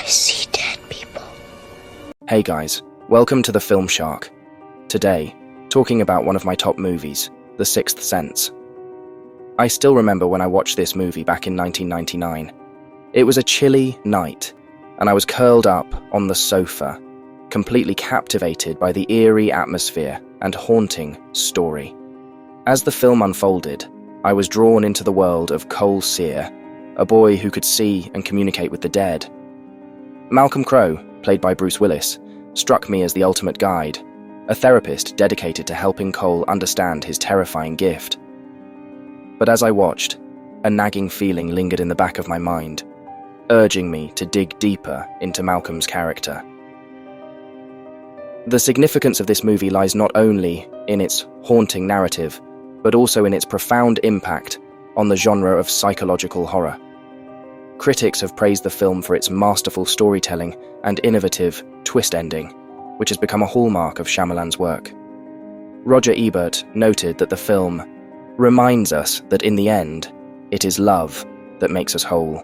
see dead people. Hey guys, welcome to the Film Shark. Today, talking about one of my top movies, The Sixth Sense. I still remember when I watched this movie back in 1999. It was a chilly night, and I was curled up on the sofa, completely captivated by the eerie atmosphere and haunting story. As the film unfolded, I was drawn into the world of Cole Sear, a boy who could see and communicate with the dead. Malcolm Crowe, played by Bruce Willis, struck me as the ultimate guide, a therapist dedicated to helping Cole understand his terrifying gift. But as I watched, a nagging feeling lingered in the back of my mind, urging me to dig deeper into Malcolm's character. The significance of this movie lies not only in its haunting narrative, but also in its profound impact on the genre of psychological horror. Critics have praised the film for its masterful storytelling and innovative twist ending, which has become a hallmark of Shyamalan's work. Roger Ebert noted that the film reminds us that in the end, it is love that makes us whole.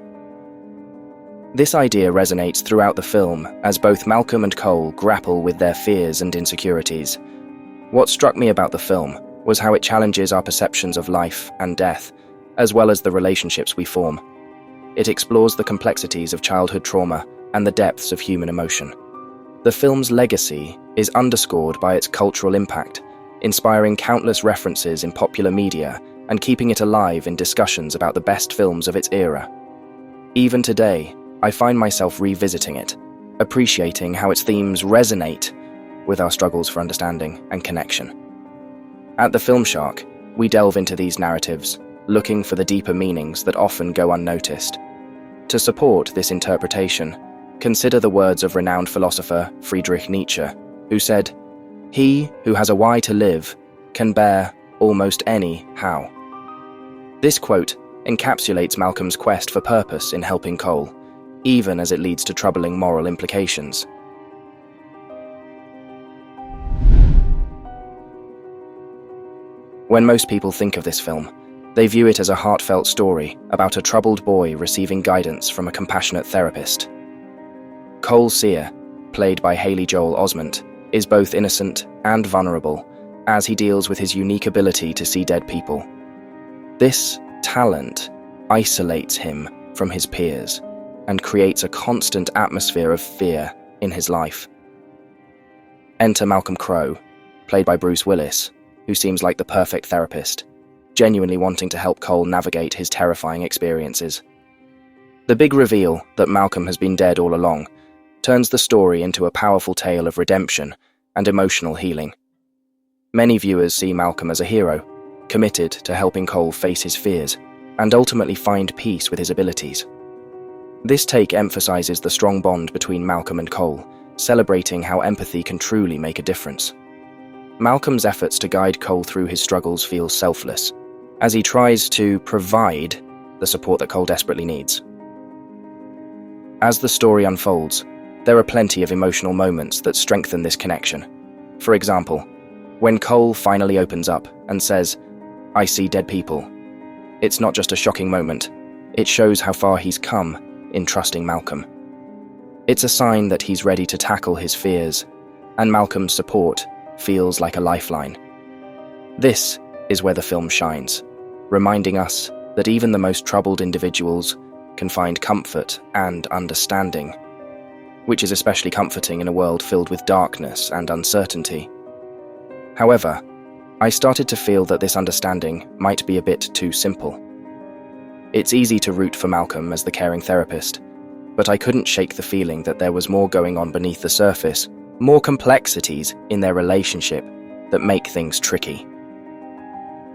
This idea resonates throughout the film as both Malcolm and Cole grapple with their fears and insecurities. What struck me about the film was how it challenges our perceptions of life and death, as well as the relationships we form. It explores the complexities of childhood trauma and the depths of human emotion. The film's legacy is underscored by its cultural impact, inspiring countless references in popular media and keeping it alive in discussions about the best films of its era. Even today, I find myself revisiting it, appreciating how its themes resonate with our struggles for understanding and connection. At the Film Shark, we delve into these narratives, looking for the deeper meanings that often go unnoticed. To support this interpretation, consider the words of renowned philosopher Friedrich Nietzsche, who said, "He who has a why to live can bear almost any how." This quote encapsulates Malcolm's quest for purpose in helping Cole, even as it leads to troubling moral implications. When most people think of this film, they view it as a heartfelt story about a troubled boy receiving guidance from a compassionate therapist. Cole Sear, played by Haley Joel Osment, is both innocent and vulnerable as he deals with his unique ability to see dead people. This talent isolates him from his peers and creates a constant atmosphere of fear in his life. Enter Malcolm Crowe, played by Bruce Willis, who seems like the perfect therapist, genuinely wanting to help Cole navigate his terrifying experiences. The big reveal that Malcolm has been dead all along turns the story into a powerful tale of redemption and emotional healing. Many viewers see Malcolm as a hero, committed to helping Cole face his fears and ultimately find peace with his abilities. This take emphasizes the strong bond between Malcolm and Cole, celebrating how empathy can truly make a difference. Malcolm's efforts to guide Cole through his struggles feel selfless, as he tries to provide the support that Cole desperately needs. As the story unfolds, there are plenty of emotional moments that strengthen this connection. For example, when Cole finally opens up and says, "I see dead people," it's not just a shocking moment, it shows how far he's come in trusting Malcolm. It's a sign that he's ready to tackle his fears, and Malcolm's support feels like a lifeline. This is where the film shines, reminding us that even the most troubled individuals can find comfort and understanding, which is especially comforting in a world filled with darkness and uncertainty. However, I started to feel that this understanding might be a bit too simple. It's easy to root for Malcolm as the caring therapist, but I couldn't shake the feeling that there was more going on beneath the surface, more complexities in their relationship that make things tricky.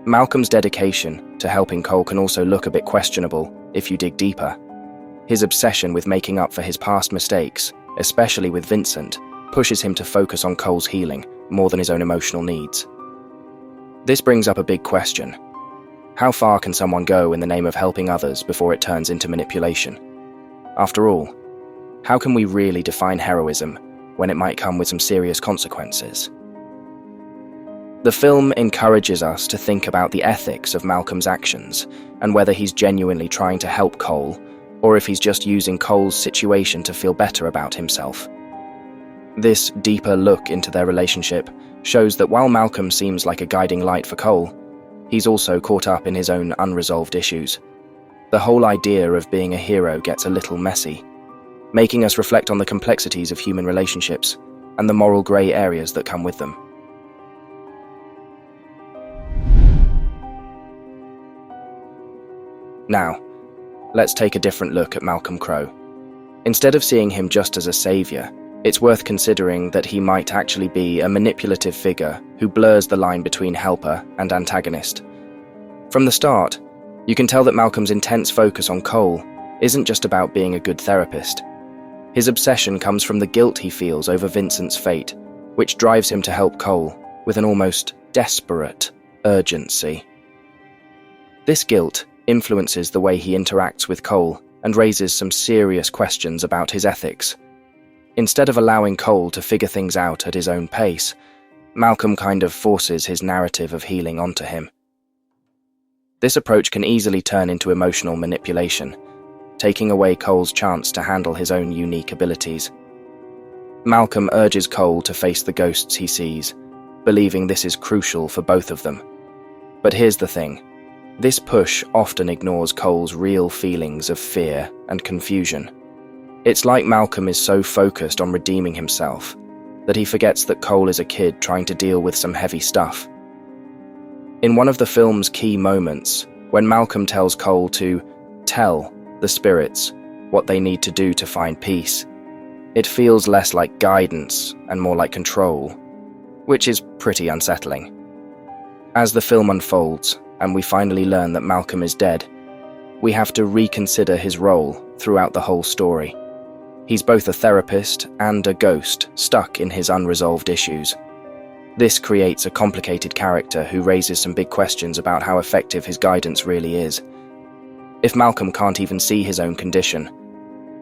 Malcolm's dedication to helping Cole can also look a bit questionable if you dig deeper. His obsession with making up for his past mistakes, especially with Vincent, pushes him to focus on Cole's healing more than his own emotional needs. This brings up a big question. How far can someone go in the name of helping others before it turns into manipulation? After all, how can we really define heroism when it might come with some serious consequences? The film encourages us to think about the ethics of Malcolm's actions and whether he's genuinely trying to help Cole or if he's just using Cole's situation to feel better about himself. This deeper look into their relationship shows that while Malcolm seems like a guiding light for Cole, he's also caught up in his own unresolved issues. The whole idea of being a hero gets a little messy, making us reflect on the complexities of human relationships and the moral grey areas that come with them. Now, let's take a different look at Malcolm Crowe. Instead of seeing him just as a savior, it's worth considering that he might actually be a manipulative figure who blurs the line between helper and antagonist. From the start, you can tell that Malcolm's intense focus on Cole isn't just about being a good therapist. His obsession comes from the guilt he feels over Vincent's fate, which drives him to help Cole with an almost desperate urgency. This guilt influences the way he interacts with Cole and raises some serious questions about his ethics. Instead of allowing Cole to figure things out at his own pace, Malcolm kind of forces his narrative of healing onto him. This approach can easily turn into emotional manipulation, taking away Cole's chance to handle his own unique abilities. Malcolm urges Cole to face the ghosts he sees, believing this is crucial for both of them. But here's the thing. This push often ignores Cole's real feelings of fear and confusion. It's like Malcolm is so focused on redeeming himself that he forgets that Cole is a kid trying to deal with some heavy stuff. In one of the film's key moments, when Malcolm tells Cole to tell the spirits what they need to do to find peace, it feels less like guidance and more like control, which is pretty unsettling. As the film unfolds, and we finally learn that Malcolm is dead, we have to reconsider his role throughout the whole story. He's both a therapist and a ghost stuck in his unresolved issues. This creates a complicated character who raises some big questions about how effective his guidance really is. If Malcolm can't even see his own condition,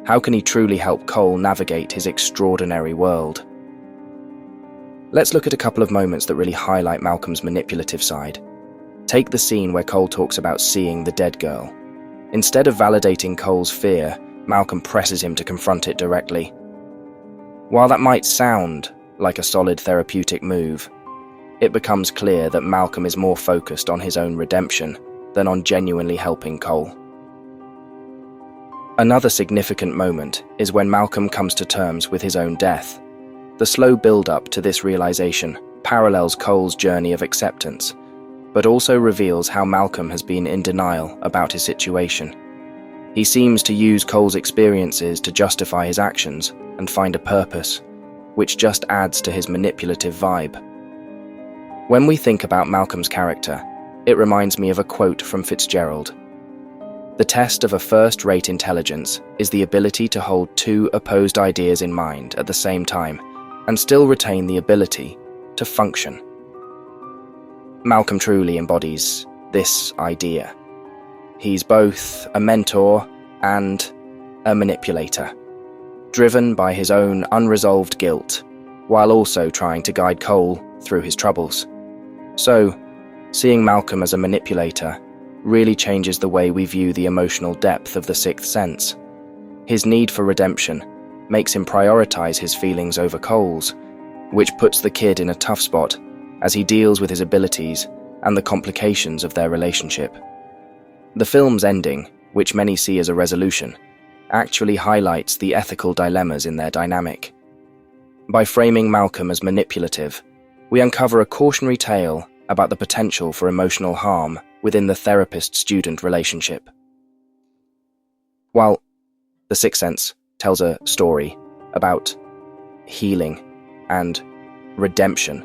how can he truly help Cole navigate his extraordinary world? Let's look at a couple of moments that really highlight Malcolm's manipulative side. Take the scene where Cole talks about seeing the dead girl. Instead of validating Cole's fear, Malcolm presses him to confront it directly. While that might sound like a solid therapeutic move, it becomes clear that Malcolm is more focused on his own redemption than on genuinely helping Cole. Another significant moment is when Malcolm comes to terms with his own death. The slow build-up to this realization parallels Cole's journey of acceptance, but also reveals how Malcolm has been in denial about his situation. He seems to use Cole's experiences to justify his actions and find a purpose, which just adds to his manipulative vibe. When we think about Malcolm's character, it reminds me of a quote from Fitzgerald. "The test of a first-rate intelligence is the ability to hold two opposed ideas in mind at the same time and still retain the ability to function." Malcolm truly embodies this idea. He's both a mentor and a manipulator, driven by his own unresolved guilt, while also trying to guide Cole through his troubles. So, seeing Malcolm as a manipulator really changes the way we view the emotional depth of the sixth sense. His need for redemption makes him prioritize his feelings over Cole's, which puts the kid in a tough spot as he deals with his abilities and the complications of their relationship. The film's ending, which many see as a resolution, actually highlights the ethical dilemmas in their dynamic. By framing Malcolm as manipulative, we uncover a cautionary tale about the potential for emotional harm within the therapist-student relationship. While The Sixth Sense tells a story about healing and redemption,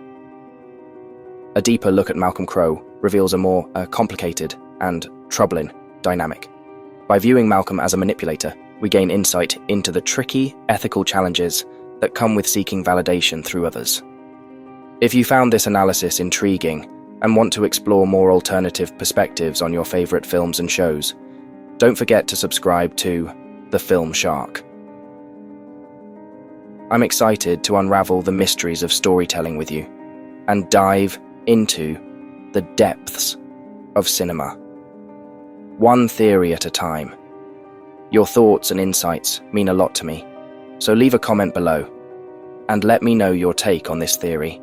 a deeper look at Malcolm Crowe reveals a more complicated and troubling dynamic. By viewing Malcolm as a manipulator, we gain insight into the tricky ethical challenges that come with seeking validation through others. If you found this analysis intriguing and want to explore more alternative perspectives on your favorite films and shows, don't forget to subscribe to The Film Shark. I'm excited to unravel the mysteries of storytelling with you and dive into the depths of cinema, one theory at a time. Your thoughts and insights mean a lot to me, so leave a comment below and let me know your take on this theory.